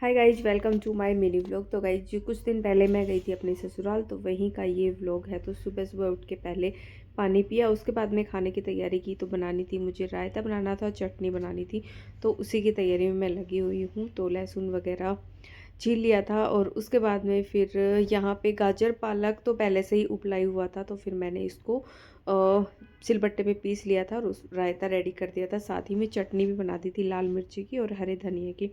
Hi guys, welcome to my mini vlog. तो guys ji, कुछ दिन पहले मैं गई थी अपने ससुराल, तो वहीं का ये व्लॉग है। तो सुबह सुबह उठ के पहले पानी पिया, उसके बाद में खाने की तैयारी की। तो बनानी थी मुझे रायता बनाना था, चटनी बनानी थी, तो उसी की तैयारी में मैं लगी हुई हूँ। तो लहसुन वगैरह छील लिया था और उसके बाद में फिर यहाँ पे गाजर पालक तो पहले से ही उपलाई हुआ था, तो फिर मैंने इसको सिलबट्टे पे पीस लिया था और उस रायता रेडी कर दिया था। साथ ही में चटनी भी बना दी थी लाल मिर्ची की और हरे धनिया की।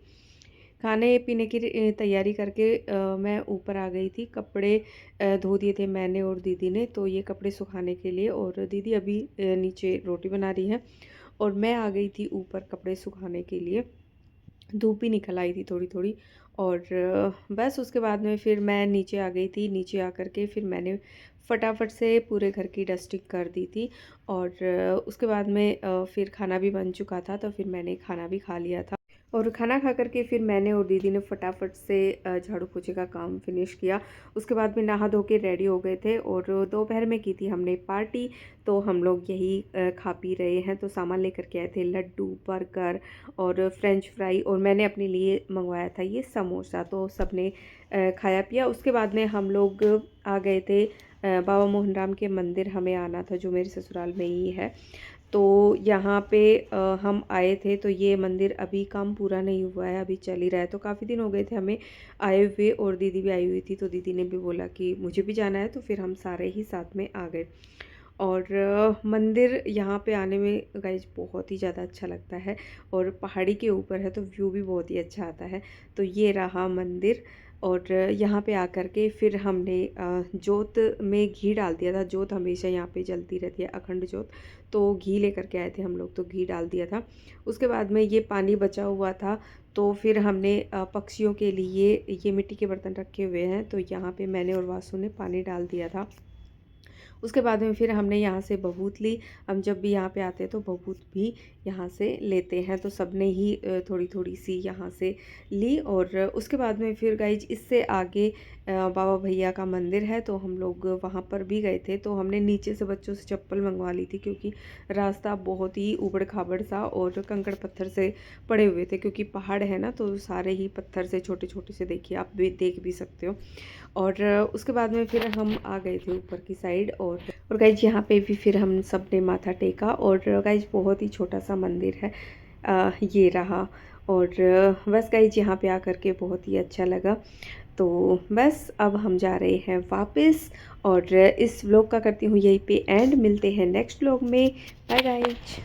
खाने पीने की तैयारी करके मैं ऊपर आ गई थी। कपड़े धो दिए थे मैंने और दीदी ने, तो ये कपड़े सुखाने के लिए। और दीदी अभी नीचे रोटी बना रही है और मैं आ गई थी ऊपर कपड़े सुखाने के लिए। धूप भी निकल आई थी थोड़ी थोड़ी। और बस उसके बाद में फिर मैं नीचे आ गई थी। नीचे आकर के फिर मैंने फटाफट से पूरे घर की डस्टिंग कर दी थी। और उसके बाद में फिर खाना भी बन चुका था, तो फिर मैंने खाना भी खा लिया था। और खाना खा करके फिर मैंने और दीदी ने फटाफट से झाड़ू पोछे का काम फिनिश किया। उसके बाद में नहा धो के रेडी हो गए थे और दोपहर में की थी हमने पार्टी। तो हम लोग यही खा पी रहे हैं। तो सामान लेकर के आए थे लड्डू, बर्गर और फ्रेंच फ्राई, और मैंने अपने लिए मंगवाया था ये समोसा। तो सबने खाया पिया। उसके बाद में हम लोग आ गए थे बाबा मोहनराम के मंदिर। हमें आना था, जो मेरे ससुराल में ही है। तो यहाँ पे हम आए थे। तो ये मंदिर अभी काम पूरा नहीं हुआ है, अभी चल ही रहा है। तो काफ़ी दिन हो गए थे हमें आए हुए, और दीदी भी आई हुई थी। तो दीदी ने भी बोला कि मुझे भी जाना है, तो फिर हम सारे ही साथ में आ गए। और मंदिर यहाँ पे आने में गाइज बहुत ही ज़्यादा अच्छा लगता है। और पहाड़ी के ऊपर है तो व्यू भी बहुत ही अच्छा आता है। तो ये रहा मंदिर। और यहाँ पे आकर के फिर हमने जोत में घी डाल दिया था। जोत हमेशा यहाँ पे जलती रहती है, अखंड जोत। तो घी लेकर के आए थे हम लोग, तो घी डाल दिया था। उसके बाद में ये पानी बचा हुआ था, तो फिर हमने पक्षियों के लिए ये मिट्टी के बर्तन रखे हुए हैं, तो यहाँ पे मैंने और वासु ने पानी डाल दिया था। उसके बाद में फिर हमने यहाँ से बबूत ली। हम जब भी यहाँ पे आते हैं तो बबूत भी यहाँ से लेते हैं। तो सबने ही थोड़ी थोड़ी सी यहाँ से ली। और उसके बाद में फिर गाइज इससे आगे बाबा भैया का मंदिर है, तो हम लोग वहाँ पर भी गए थे। तो हमने नीचे से बच्चों से चप्पल मंगवा ली थी, क्योंकि रास्ता बहुत ही ऊबड़ खाबड़ सा और कंकड़ पत्थर से पड़े हुए थे। क्योंकि पहाड़ है ना, तो सारे ही पत्थर से छोटे छोटे से, देखिए आप भी देख भी सकते हो। और उसके बाद में फिर हम आ गए थे ऊपर की साइड। और गाइज यहाँ पे भी फिर हम सब ने माथा टेका। और गाइज बहुत ही छोटा सा मंदिर है, ये रहा। और बस गाइज यहाँ पे आकर के बहुत ही अच्छा लगा। तो बस अब हम जा रहे हैं वापस। और इस व्लॉग का करती हूँ यहीं पे एंड। मिलते हैं नेक्स्ट व्लॉग में। Bye guys.